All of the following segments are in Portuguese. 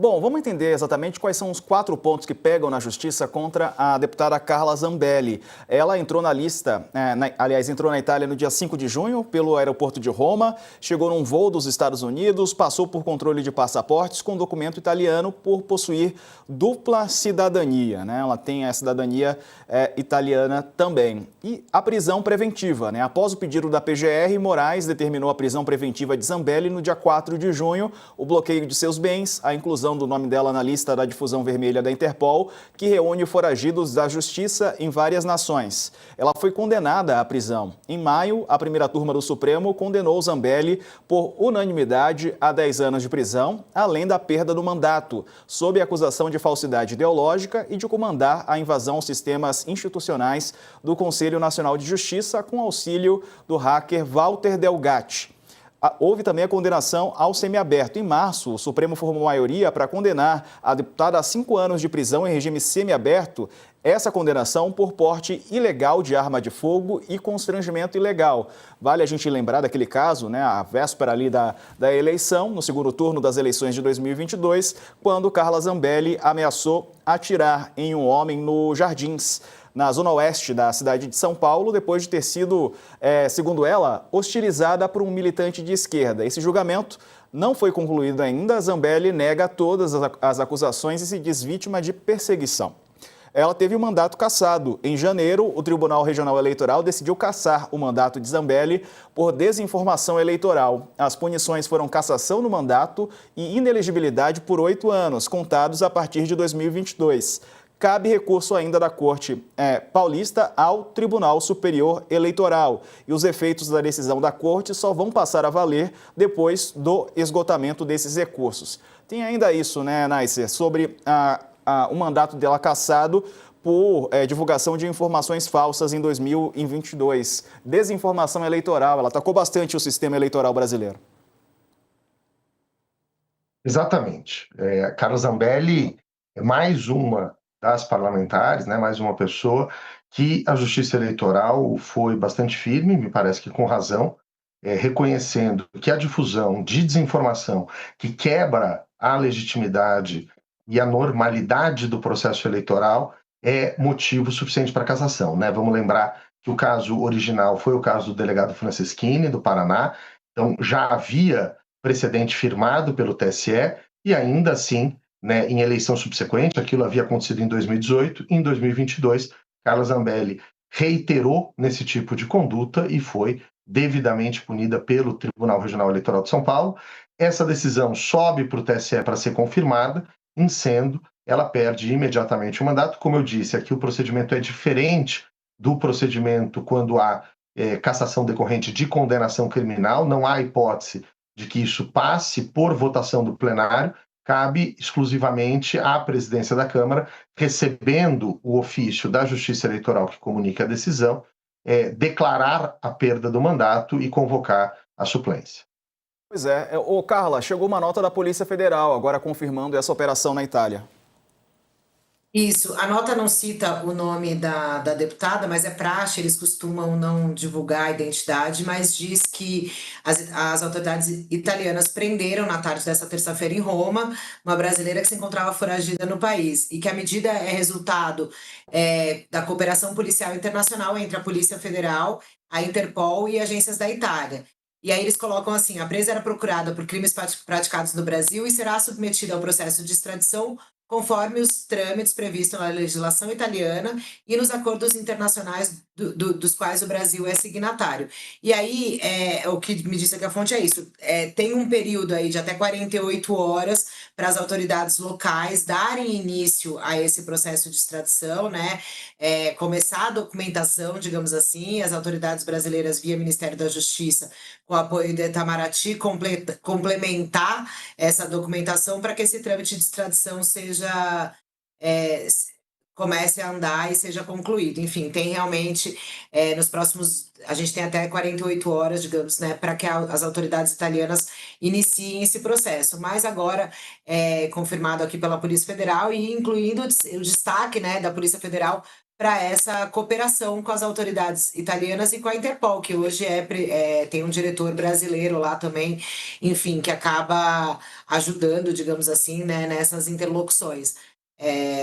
Bom, vamos entender exatamente quais são os 4 pontos que pegam na justiça contra a deputada Carla Zambelli. Ela entrou na lista, entrou na Itália no dia 5 de junho pelo aeroporto de Roma, chegou num voo dos Estados Unidos, passou por controle de passaportes com documento italiano por possuir dupla cidadania, né? Ela tem a cidadania italiana também. E a prisão preventiva, né? Após o pedido da PGR, Moraes determinou a prisão preventiva de Zambelli no dia 4 de junho, o bloqueio de seus bens, a inclusão do nome dela na lista da difusão vermelha da Interpol, que reúne foragidos da justiça em várias nações. Ela foi condenada à prisão. Em maio, a primeira turma do Supremo condenou Zambelli por unanimidade a 10 anos de prisão, além da perda do mandato, sob acusação de falsidade ideológica e de comandar a invasão aos sistemas institucionais do Conselho Nacional de Justiça com auxílio do hacker Walter Delgatti. Houve também a condenação ao semiaberto. Em março, o Supremo formou maioria para condenar a deputada a 5 anos de prisão em regime semiaberto. Essa condenação por porte ilegal de arma de fogo e constrangimento ilegal. Vale a gente lembrar daquele caso, né, a véspera ali da eleição, no segundo turno das eleições de 2022, quando Carla Zambelli ameaçou atirar em um homem no Jardins, na zona oeste da cidade de São Paulo, depois de ter sido, segundo ela, hostilizada por um militante de esquerda. Esse julgamento não foi concluído ainda. Zambelli nega todas as acusações e se diz vítima de perseguição. Ela teve o mandato cassado. Em janeiro, o Tribunal Regional Eleitoral decidiu cassar o mandato de Zambelli por desinformação eleitoral. As punições foram cassação no mandato e inelegibilidade por 8 anos, contados a partir de 2022. Cabe recurso ainda da Corte Paulista ao Tribunal Superior Eleitoral. E os efeitos da decisão da Corte só vão passar a valer depois do esgotamento desses recursos. Tem ainda isso, né, Naisser, sobre o mandato dela cassado por divulgação de informações falsas em 2022. Desinformação eleitoral, ela atacou bastante o sistema eleitoral brasileiro. Exatamente. Carla Zambelli é mais uma das parlamentares, né, mais uma pessoa que a Justiça Eleitoral foi bastante firme, me parece que com razão, reconhecendo que a difusão de desinformação que quebra a legitimidade e a normalidade do processo eleitoral é motivo suficiente para cassação, né? Vamos lembrar que o caso original foi o caso do delegado Franceschini, do Paraná, então já havia precedente firmado pelo TSE e ainda assim, né, em eleição subsequente, aquilo havia acontecido em 2018, em 2022, Carla Zambelli reiterou nesse tipo de conduta e foi devidamente punida pelo Tribunal Regional Eleitoral de São Paulo. Essa decisão sobe para o TSE para ser confirmada, em sendo, ela perde imediatamente o mandato. Como eu disse, aqui o procedimento é diferente do procedimento quando há cassação decorrente de condenação criminal, não há hipótese de que isso passe por votação do plenário, cabe exclusivamente à presidência da Câmara, recebendo o ofício da Justiça Eleitoral que comunica a decisão, declarar a perda do mandato e convocar a suplência. Pois é. Carla, chegou uma nota da Polícia Federal agora confirmando essa operação na Itália. Isso, a nota não cita o nome da deputada, mas é praxe, eles costumam não divulgar a identidade, mas diz que as autoridades italianas prenderam na tarde dessa terça-feira em Roma uma brasileira que se encontrava foragida no país e que a medida é resultado da cooperação policial internacional entre a Polícia Federal, a Interpol e agências da Itália. E aí eles colocam assim: a presa era procurada por crimes praticados no Brasil e será submetida ao processo de extradição conforme os trâmites previstos na legislação italiana e nos acordos internacionais dos quais o Brasil é signatário. E aí, o que me disse aqui a fonte é isso: tem um período aí de até 48 horas para as autoridades locais darem início a esse processo de extradição, né? Começar a documentação, digamos assim, as autoridades brasileiras via Ministério da Justiça, com o apoio do Itamaraty, complementar essa documentação para que esse trâmite de extradição comece a andar e seja concluído. Enfim, tem realmente, nos próximos... A gente tem até 48 horas, digamos, né, para que as autoridades italianas iniciem esse processo. Mas agora, confirmado aqui pela Polícia Federal e incluindo o destaque, né, da Polícia Federal para essa cooperação com as autoridades italianas e com a Interpol, que hoje tem um diretor brasileiro lá também, enfim, que acaba ajudando, digamos assim, né, nessas interlocuções.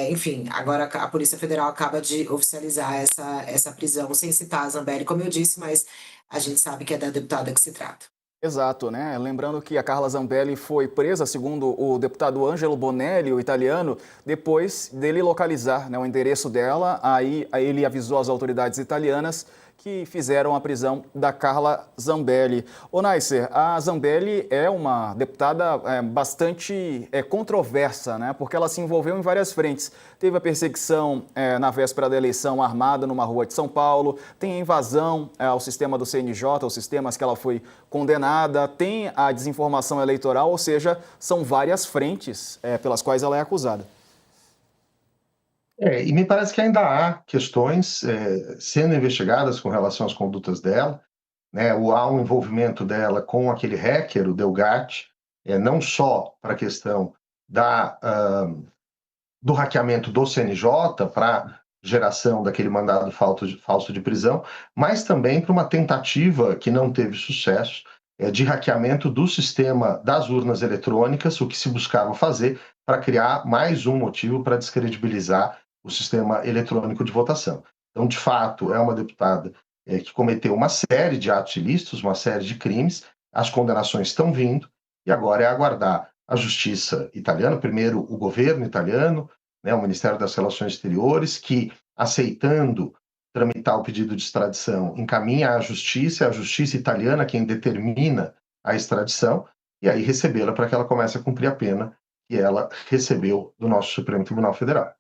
Enfim, agora a Polícia Federal acaba de oficializar essa prisão, sem citar a Zambelli, como eu disse, mas a gente sabe que é da deputada que se trata. Exato, né? Lembrando que a Carla Zambelli foi presa, segundo o deputado Angelo Bonelli, o italiano, depois dele localizar, né, o endereço dela. Aí ele avisou as autoridades italianas que fizeram a prisão da Carla Zambelli. Ô Naisser, a Zambelli é uma deputada bastante controversa, né? Porque ela se envolveu em várias frentes. Teve a perseguição na véspera da eleição armada numa rua de São Paulo, tem a invasão ao sistema do CNJ, os sistemas que ela foi condenada, tem a desinformação eleitoral, ou seja, são várias frentes pelas quais ela é acusada. E me parece que ainda há questões sendo investigadas com relação às condutas dela, né? Há um envolvimento dela com aquele hacker, o Delgatti, não só para a questão do hackeamento do CNJ para geração daquele mandado falso de prisão, mas também para uma tentativa que não teve sucesso de hackeamento do sistema das urnas eletrônicas, o que se buscava fazer para criar mais um motivo para descredibilizar o sistema eletrônico de votação. Então, de fato, é uma deputada que cometeu uma série de atos ilícitos, uma série de crimes, as condenações estão vindo, e agora é aguardar a justiça italiana, primeiro o governo italiano, né, o Ministério das Relações Exteriores, que, aceitando tramitar o pedido de extradição, encaminha à justiça, é a justiça italiana quem determina a extradição, e aí recebê-la para que ela comece a cumprir a pena que ela recebeu do nosso Supremo Tribunal Federal.